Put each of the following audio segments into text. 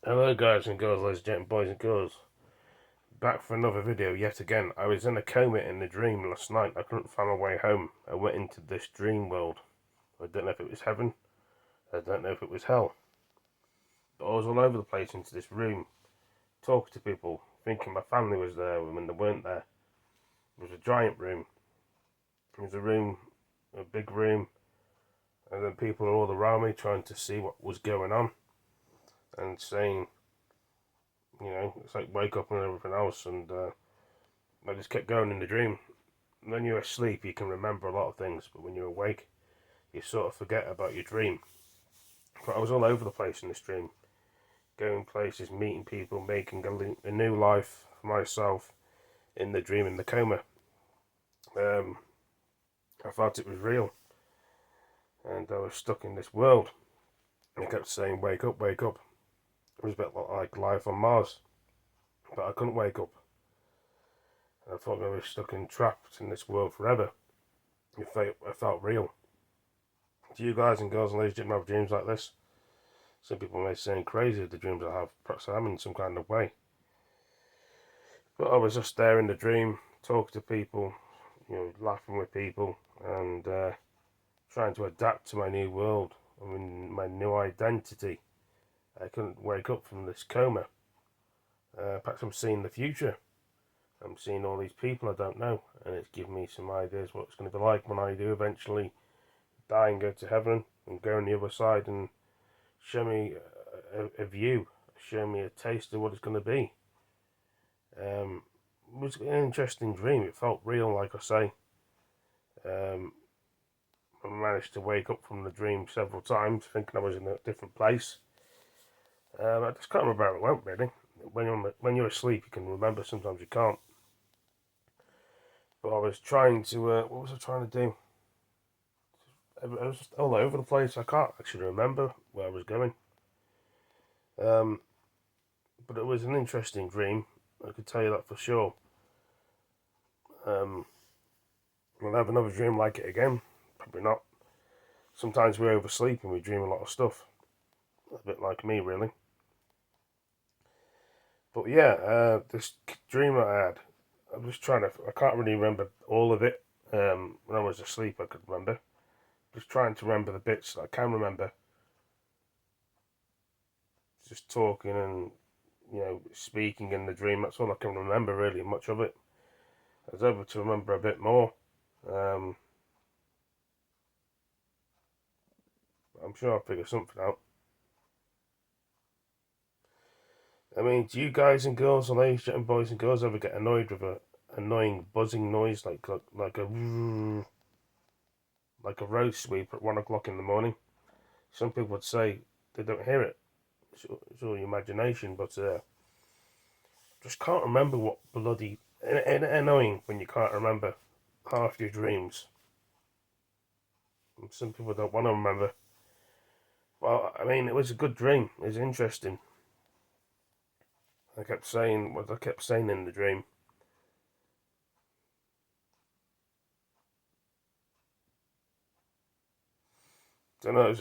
Hello guys and girls, ladies and gentlemen, boys and girls. Back for another video yet again. I was in a coma in a dream last night. I couldn't find my way home. I went into this dream world. I don't know if it was heaven. I don't know if it was hell. But I was all over the place into this room, talking to people, thinking my family was there when they weren't there. It was a giant room. It was a room, a big room, and then people are all around me trying to see what was going on and saying, it's like wake up and everything else. And I just kept going in the dream. When you're asleep, you can remember a lot of things, but when you're awake, you sort of forget about your dream. But I was all over the place in this dream, going places, meeting people, making a new life for myself in the dream, in the coma. I felt it was real, and I was stuck in this world. I kept saying, wake up, wake up. It was a bit like life on Mars, but I couldn't wake up. I thought I was stuck and trapped in this world forever. It felt real. Do you guys and girls and ladies have dreams like this? Some people may say I'm crazy the dreams I have. Perhaps I am in some kind of way. But I was just there in the dream, talking to people, laughing with people, and trying to adapt to my new world. My new identity. I couldn't wake up from this coma. Perhaps I'm seeing the future. I'm seeing all these people I don't know, and it's giving me some ideas what it's going to be like when I do eventually die and go to heaven and go on the other side and show me a view, show me a taste of what it's going to be. It was an interesting dream. It felt real, like I say. I managed to wake up from the dream several times, thinking I was in a different place. I just can't remember how it went, really. When you're asleep, you can remember. Sometimes you can't. But I was trying to. What was I trying to do? I was just all over the place. I can't actually remember where I was going. But it was an interesting dream. I could tell you that for sure. Will I have another dream like it again? Probably not. Sometimes we oversleep and we dream a lot of stuff. A bit like me, really. But yeah, this dream I had, I'm just trying to. I can't really remember all of it. When I was asleep, I could remember. Just trying to remember the bits that I can remember. Just talking and speaking in the dream. That's all I can remember, really. Much of it. I was able to remember a bit more. Um, I'm sure I'll figure something out. I mean, do you guys and girls, and ladies and boys and girls, ever get annoyed with a annoying buzzing noise like a road sweep at 1 o'clock in the morning? Some people would say they don't hear it. It's all your imagination, but just can't remember what bloody annoying when you can't remember half your dreams. And some people don't want to remember. Well, I mean, it was a good dream. It was interesting. I kept saying what I kept saying in the dream. Don't know.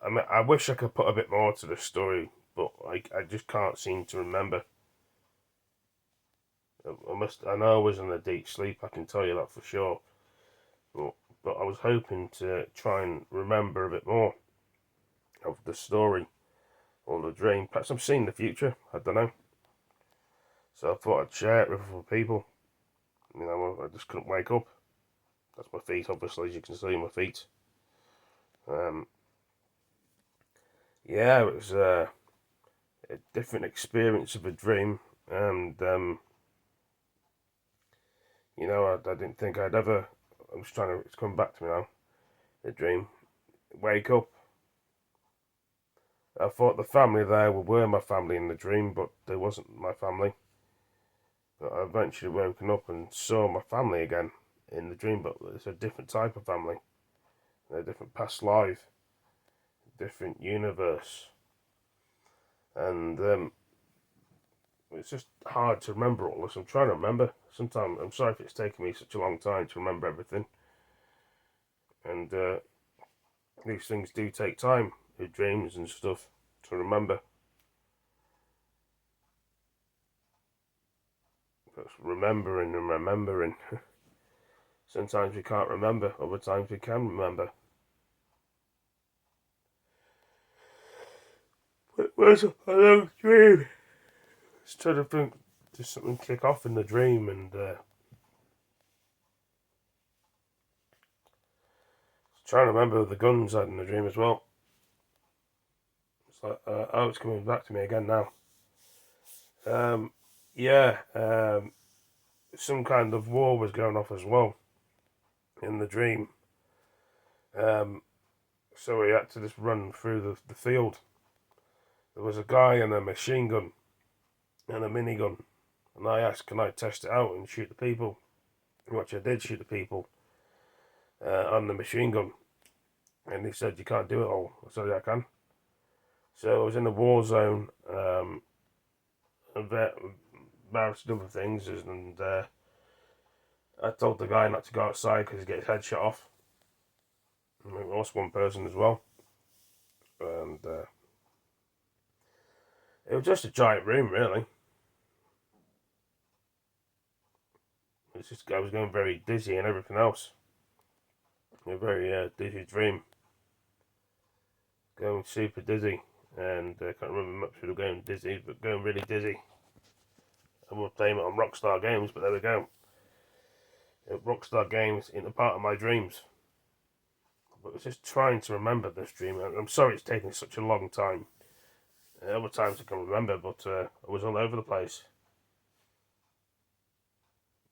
I mean, I wish I could put a bit more to the story, but I just can't seem to remember. I know I was in a deep sleep. I can tell you that for sure. But I was hoping to try and remember a bit more of the story or the dream. Perhaps I'm seeing the future. I don't know. So I thought I'd share it with other people. I just couldn't wake up. That's my feet, obviously, as you can see, my feet. Um, yeah, it was a different experience of a dream, and I didn't think I'd ever. I'm just trying to. It's coming back to me now. The dream. Wake up. I thought the family there were my family in the dream, but they wasn't my family. But I eventually woken up and saw my family again in the dream, but it's a different type of family, a different past life, different universe, and it's just hard to remember all this. I'm trying to remember. Sometimes I'm sorry if it's taken me such a long time to remember everything, and these things do take time, your dreams and stuff, to remember. it's remembering and remembering. Sometimes we can't remember, other times we can remember. It was a long dream. Just trying to think, just something kick off in the dream, and trying to remember the guns I had in the dream as well. It's like, oh, it's coming back to me again now. Yeah, some kind of war was going off as well in the dream. So we had to just run through the field. There was a guy and a machine gun and a minigun, and I asked, can I test it out and shoot the people? Which I did, shoot the people on the machine gun. And he said, you can't do it all. I said, yeah, I can. So I was in a war zone, various other things, and I told the guy not to go outside because he'd get his head shot off. I mean, we lost one person as well. And it was just a giant room, really. It's just, I was going very dizzy and everything else. A very dizzy dream. Going super dizzy. And I can't remember much of going dizzy, but going really dizzy. I was playing it on Rockstar Games, but there we go. Rockstar Games in a part of my dreams. But I was just trying to remember this dream. I'm sorry it's taking such a long time. Other times I can remember, but I was all over the place.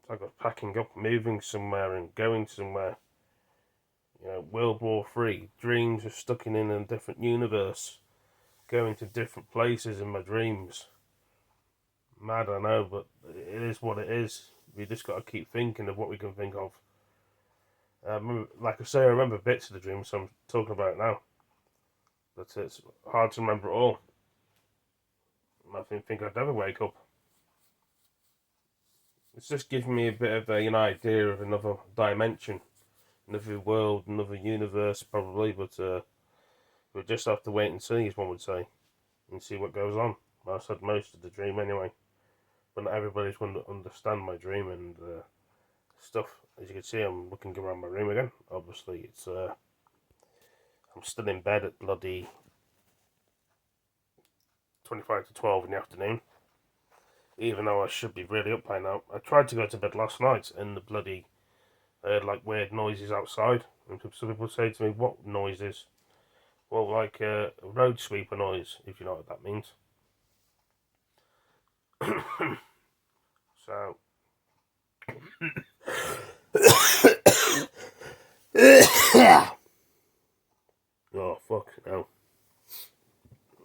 It's like I was packing up, moving somewhere and going somewhere. You know, World War III, dreams of stuck in a different universe, going to different places in my dreams. Mad, I know, but it is what it is. We just got to keep thinking of what we can think of. Like I say, I remember bits of the dream, so I'm talking about it now. But it's hard to remember it all. I didn't think I'd ever wake up. It's just giving me a bit of an idea of another dimension, another world, another universe, probably. But we'll just have to wait and see, as one would say, and see what goes on. I said most of the dream anyway, but not everybody's going to understand my dream and stuff. As you can see, I'm looking around my room again. Obviously, it's I'm still in bed at bloody 25 to 12 in the afternoon, even though I should be really up by now. I tried to go to bed last night and the bloody I heard like weird noises outside, and some people say to me, what noises? Well, like a road sweeper noise, if you know what that means. So oh fuck no.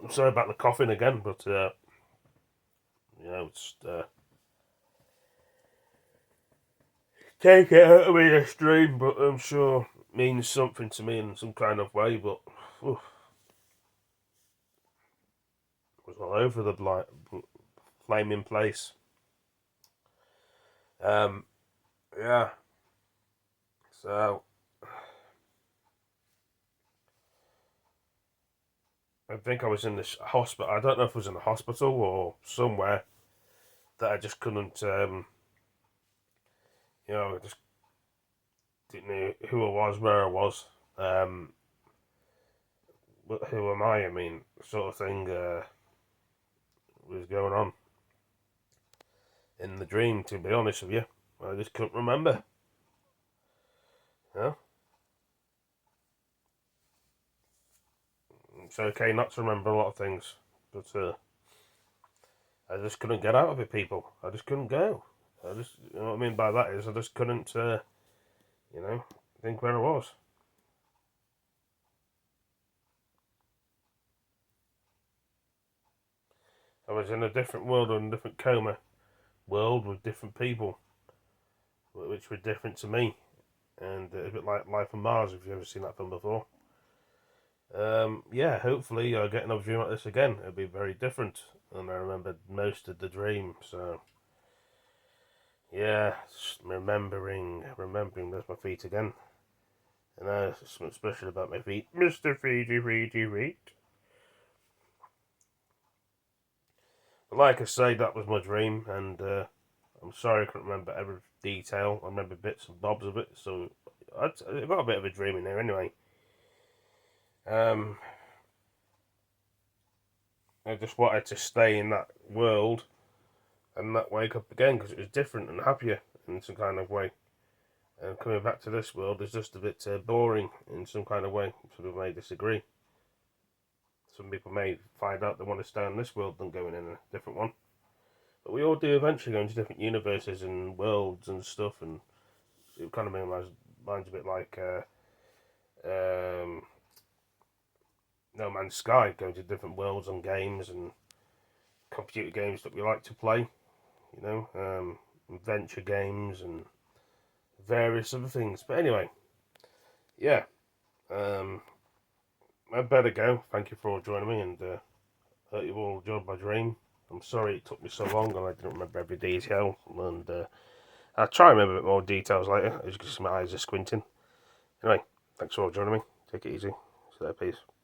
I'm sorry about the coughing again, but it's take it out of me this dream, but I'm sure it means something to me in some kind of way. But oof, it was all over the flaming place. Yeah. So I think I was in this hospital. I don't know if I was in a hospital or somewhere that I just couldn't. I just didn't know who I was, where I was. But who am I? I mean, sort of thing was going on in the dream. To be honest with you, I just couldn't remember. Yeah, it's okay not to remember a lot of things, but I just couldn't get out of it. People, I just couldn't go. You know what I mean by that is, I just couldn't, think where I was. I was in a different world, or in a different coma world with different people, which were different to me, and a bit like Life on Mars, if you've ever seen that film before. Yeah, hopefully I'll get another dream like this again. It'll be very different, and I remembered most of the dream, so yeah, remembering, there's my feet again. And there's something special about my feet. Mr. Feety Feet. But like I say, that was my dream, and I'm sorry I couldn't remember every detail. I remember bits and bobs of it, so I've got a bit of a dream in there anyway. I just wanted to stay in that world and not wake up again because it was different and happier in some kind of way. And coming back to this world is just a bit boring in some kind of way. Some people may disagree. Some people may find out they want to stay in this world than going in a different one. But we all do eventually go into different universes and worlds and stuff, and it kind of reminds a bit like No Man's Sky, going to different worlds and games and computer games that we like to play, adventure games and various other things. But anyway, yeah, I'd better go. Thank you for all joining me, and hope you've all enjoyed my dream. I'm sorry it took me so long and I didn't remember every detail, and I'll try and remember a bit more details later. As you can see, my eyes are squinting. Anyway, thanks for all joining me. Take it easy. See you later, peace.